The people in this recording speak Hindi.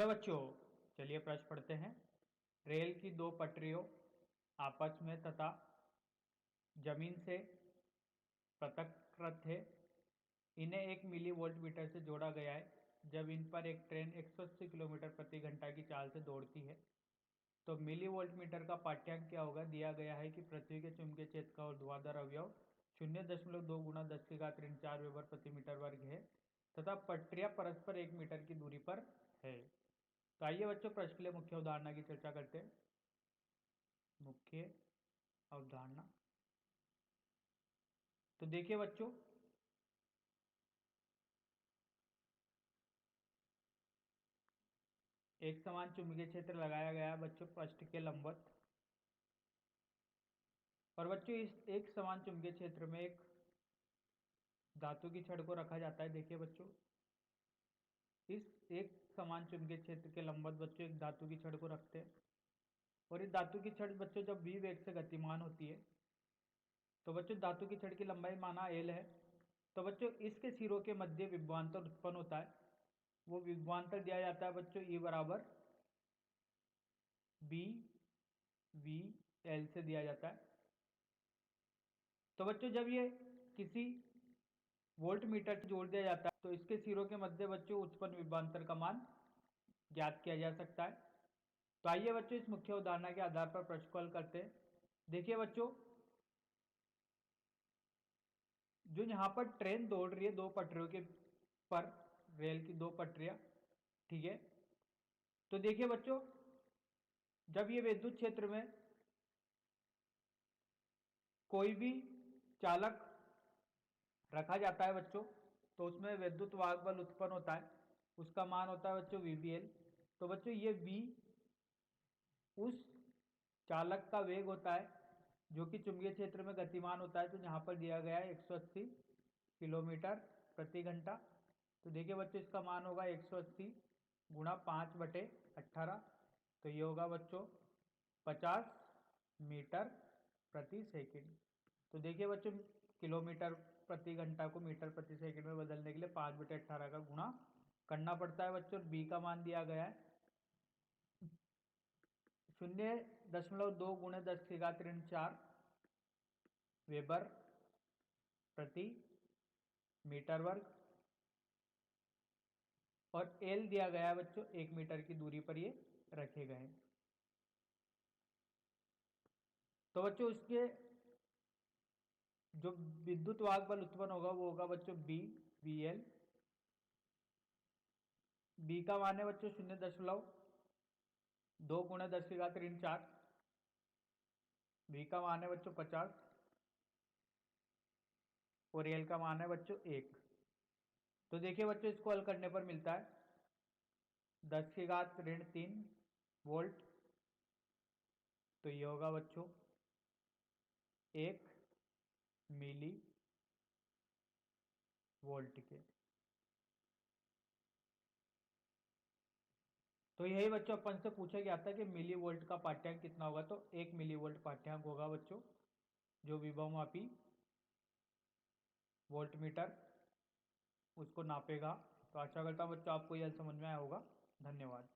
हेलो बच्चों, चलिए प्रश्न पढ़ते हैं। रेल की दो पटरियों आपस में तथा जमीन से पृथक थे। इन्हें एक मिली वोल्ट मीटर से जोड़ा गया है। जब इन पर एक ट्रेन 180 किलोमीटर प्रति घंटा की चाल से दौड़ती है तो मिली वोल्ट मीटर का पाठ्यांक क्या होगा। दिया गया है कि पृथ्वी के चुंबकीय क्षेत्र का ऊर्ध्वाधर अवयव 0.2 गुना 10⁻⁴ वेबर प्रति मीटर वर्ग है तथा पटरियां परस्पर 1 मीटर की दूरी पर है। तो आइए बच्चों प्रश्न के लिए मुख्य अवधारणा की चर्चा करते हैं। मुख्य अवधारणा, तो देखिए बच्चों, एक समान चुंबकीय क्षेत्र लगाया गया है बच्चों पृष्ठ के लंबवत। और बच्चों इस एक समान चुंबकीय क्षेत्र में एक धातु की छड़ को रखा जाता है। देखिए बच्चों, इस एक समान चुंबकीय क्षेत्र के लंबवत बच्चों एक धातु की छड़ को रखते हैं। और इस धातु की छड़ बच्चों जब v वेग से गतिमान होती है तो बच्चों धातु की छड़ की लंबाई माना l है। तो बच्चों इसके सिरों के मध्य विभवांतर उत्पन्न होता है। वो विभवांतर दिया जाता है बच्चों E बराबर बी वी एल से दिया जाता है। तो बच्चों जब ये किसी वोल्ट मीटर से जोड़ दिया जाता है तो इसके सिरों के मध्य बच्चों उत्पन्न विभवांतर का मान ज्ञात किया जा सकता है। तो आइए बच्चों इस मुख्य उदाहरण के आधार पर प्रश्न को हल करते हैं। देखिए बच्चों, जो यहाँ पर ट्रेन दौड़ रही है दो पटरियों के पर, रेल की दो पटरियां, ठीक है। तो देखिए बच्चों, जब ये विद्युत क्षेत्र में कोई भी चालक रखा जाता है बच्चों तो उसमें विद्युत वाहक बल उत्पन्न होता है। उसका मान होता है बच्चों वीबीएल। तो बच्चों ये v उस चालक का वेग होता है जो कि चुंबकीय क्षेत्र में गतिमान होता है। तो यहाँ पर दिया गया है 180 किलोमीटर प्रति घंटा। तो देखिए बच्चों इसका मान होगा 180 गुणा 5/18। तो ये होगा बच्चों 50 मीटर प्रति सेकंड। तो देखिए बच्चों, किलोमीटर प्रति घंटा को मीटर प्रति सेकंड में बदलने के लिए 5/18 का गुणा करना पड़ता है बच्चों। बी का मान दिया गया है 0.2 गुणे 10⁻⁴ वेबर प्रति मीटर वर्ग। और एल दिया गया है बच्चों 1 मीटर की दूरी पर ये रखे गए हैं। तो बच्चों इसके जो विद्युत वाहक बल उत्पन्न होगा वो होगा बच्चों बी वी एल। बी का मान है बच्चों 0.2 गुणे 10⁻⁴। बी का मान है बच्चों 50 और एल का मान है बच्चों 1। तो देखिए बच्चों इसको हल करने पर मिलता है 10⁻³ वोल्ट। तो ये होगा बच्चों 1 मिली वोल्ट के। तो यही बच्चों अपन से पूछा गया था कि मिली वोल्ट का पाठ्यांक कितना होगा। तो 1 मिली वोल्ट पाठ्यांक होगा बच्चों जो विभवमापी वोल्ट मीटर उसको नापेगा। तो आशा करता हूँ बच्चों आपको यह समझ में आया होगा। धन्यवाद।